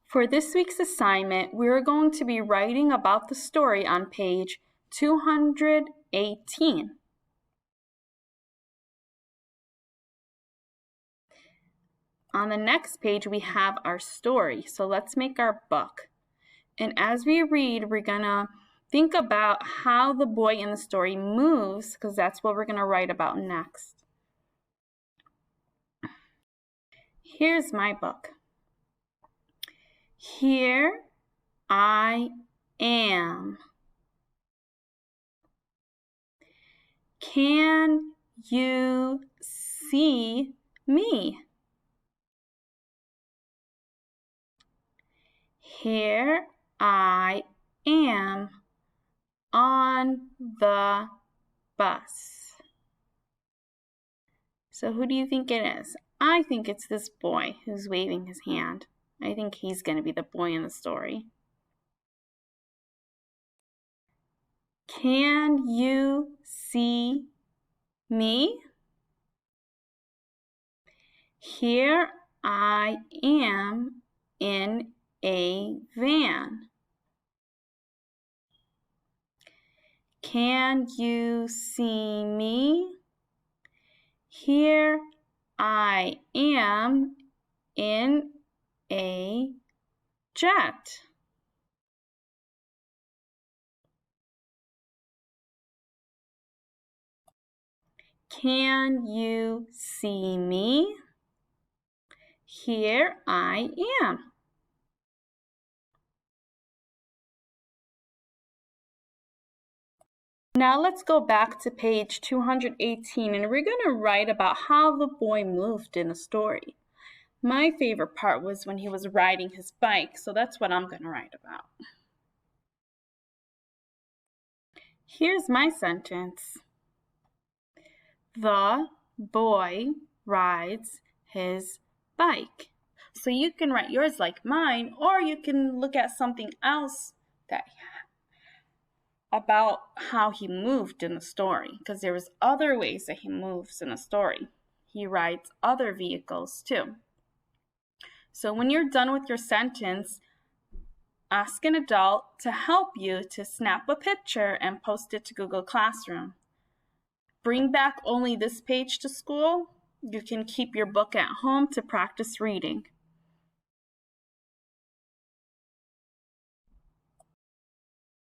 For this week's assignment, we're going to be writing about the story on page 218. On the next page, we have our story. So let's make our book. And as we read, we're going to think about how the boy in the story moves, because that's what we're going to write about next. Here's my book. Here I am. Can you see me? Here I am on the bus. So who do you think it is? I think it's this boy who's waving his hand. I think he's going to be the boy in the story. Can you see me? Here I am in a van. Can you see me? Here I am in a jet. Can you see me? Here I am. Now let's go back to page 218 and we're going to write about how the boy moved in the story. My favorite part was when he was riding his bike, so that's what I'm going to write about. Here's my sentence. The boy rides his bike. So you can write yours like mine, or you can look at something else about how he moved in the story, because there was other ways that he moves in the story. He rides other vehicles too. So when you're done with your sentence, ask an adult to help you to snap a picture and post it to Google Classroom. Bring back only this page to school. You can keep your book at home to practice reading.